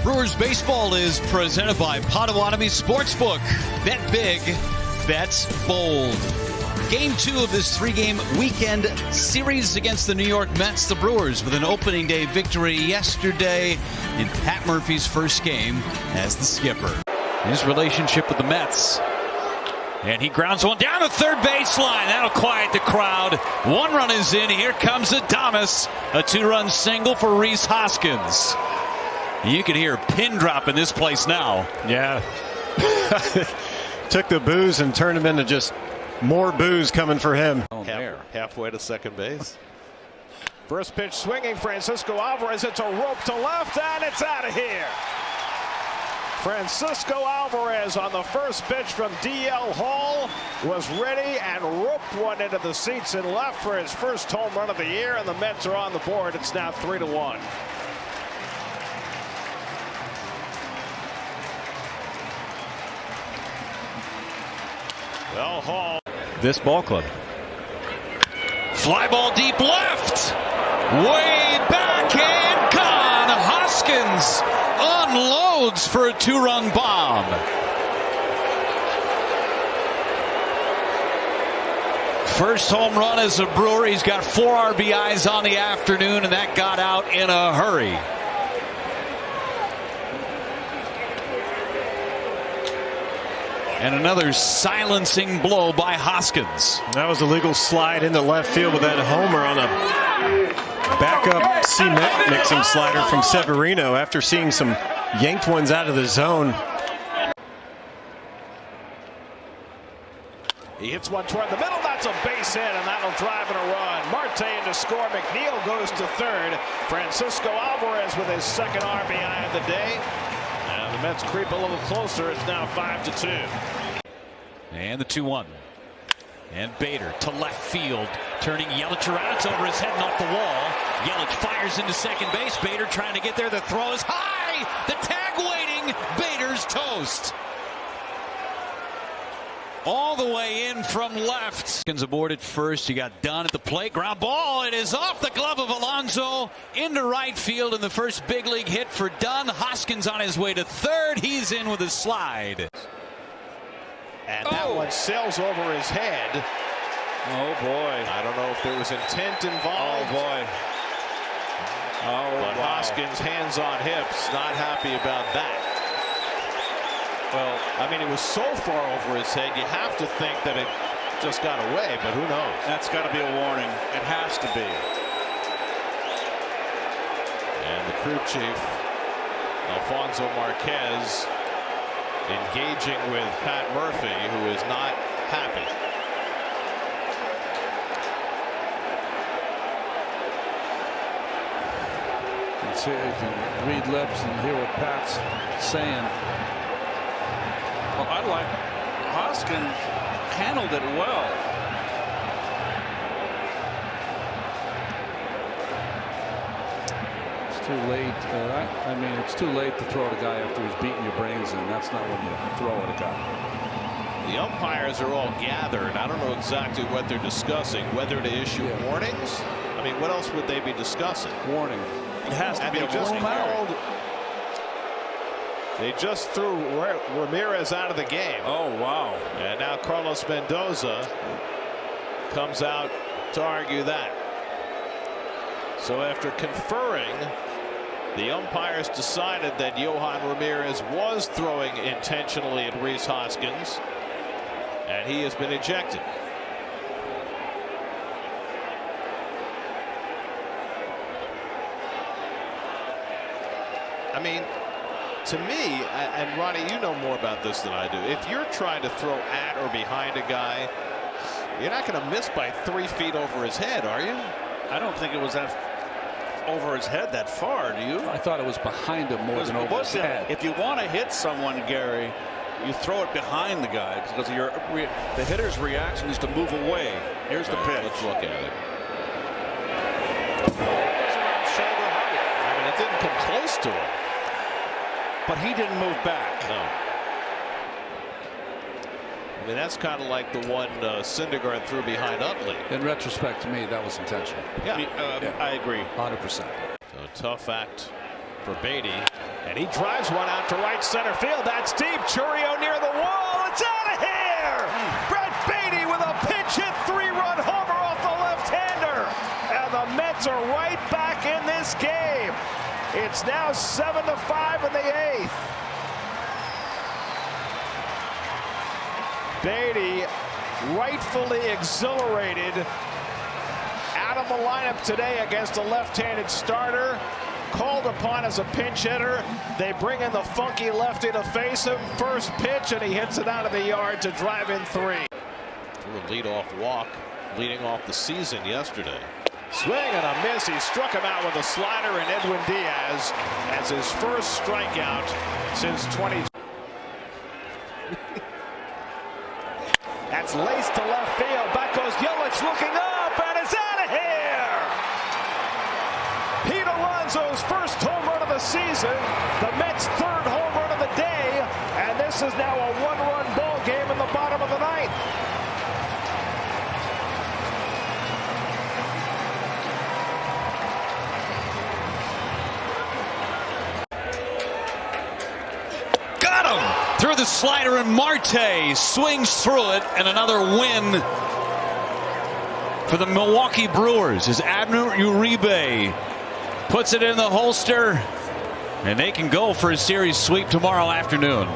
Brewers baseball is presented by Potawatomi Sportsbook. Bet big, bets bold. Game 2 of this 3-game weekend series against the New York Mets. The Brewers with an opening day victory yesterday in Pat Murphy's first game as the skipper. His relationship with the Mets. And he grounds one down the third baseline. That'll quiet the crowd. 1 run is in. Here comes Adames. A 2-run single for Rhys Hoskins. You can hear a pin drop in this place now. Yeah. Took the boos and turned them into just more boos coming for him. Halfway to second base. First pitch swinging, Francisco Alvarez. It's a rope to left, and it's out of here. Francisco Alvarez on the first pitch from DL Hall was ready and roped one into the seats in left for his first home run of the year, and the Mets are on the board. It's now 3-1. Well, Hall. This ball club. Fly ball deep left. Way back and gone. Hoskins unloads for a 2-run bomb. First home run as a Brewer. He's got 4 RBIs on the afternoon, and that got out in a hurry. And another silencing blow by Hoskins. That was a legal slide into left field with that homer on a backup cement mixing slider from Severino after seeing some yanked ones out of the zone. He hits one toward the middle. That's a base hit, and that'll drive in a run. Marte in to score. McNeil goes to third. Francisco Alvarez with his second RBI of the day. And the Mets creep a little closer. It's now 5-2. And the 2-1. And Bader to left field, turning Yelich around. It's over his head and off the wall. Yelich fires into second base. Bader trying to get there. The throw is high. The tag waiting. Bader's toast. All the way in from left. Hoskins aboard at first. You got Dunn at the plate. Ground ball. It is off the glove of Alonso into right field, and the first big league hit for Dunn. Hoskins on his way to third. He's in with a slide. And that one sails over his head. Oh, boy. I don't know if there was intent involved. Oh, boy. Oh, but wow. Hoskins, hands on hips, not happy about that. Well, I mean, it was so far over his head, you have to think that it just got away, but who knows? That's got to be a warning. It has to be. And the crew chief, Alfonso Marquez, engaging with Pat Murphy, who is not happy. You can read lips and hear what Pat's saying. Well, I like Hoskins handled it well. It's too late. I mean, it's too late to throw at a guy after he's beating your brains in. That's not when you throw at a guy. The umpires are all gathered. I don't know exactly what they're discussing, whether to issue warnings. I mean, what else would they be discussing? Warning. It has to be a warning. They just threw Ramirez out of the game. Oh, wow. And now Carlos Mendoza comes out to argue that. So after conferring, the umpires decided that Yohan Ramirez was throwing intentionally at Rhys Hoskins, and he has been ejected. I mean, to me, and Ronnie, you know more about this than I do. If you're trying to throw at or behind a guy, you're not going to miss by 3 feet over his head, are you? I don't think it was that over his head that far, do you? I thought it was behind him more than over his head. If you want to hit someone, Gary, you throw it behind the guy because the hitter's reaction is to move away. Here's the pitch. Let's look at it. Shoulder height. I mean, it didn't come close to him. But he didn't move back. No. I mean, that's kind of like the one Syndergaard threw behind Utley. In retrospect, to me, that was intentional. Yeah, I agree. 100%. So a tough act for Beatty, and he drives one out to right center field. That's deep. Churio near the wall. It's out of here. Brett Beatty with a pinch hit 3-run homer off the left-hander, and the Mets are right back in this game. It's now 7-5 in the 8th. Beatty, rightfully exhilarated, out of the lineup today against a left-handed starter, called upon as a pinch hitter. They bring in the funky lefty to face him. First pitch, and he hits it out of the yard to drive in 3. A leadoff walk, leading off the season yesterday. Swing and a miss. He struck him out with a slider, and Edwin Diaz has his first strikeout since 20. That's laced to left field. Back goes Yelich, looking up, and it's out of here. Pete Alonso's first home run of the season, the Mets' 3rd home run of the day, and this is now a 1-run ball game in the bottom of the 9th. Got him! Through the slider, and Marte swings through it, and another win for the Milwaukee Brewers as Abner Uribe puts it in the holster, and they can go for a series sweep tomorrow afternoon.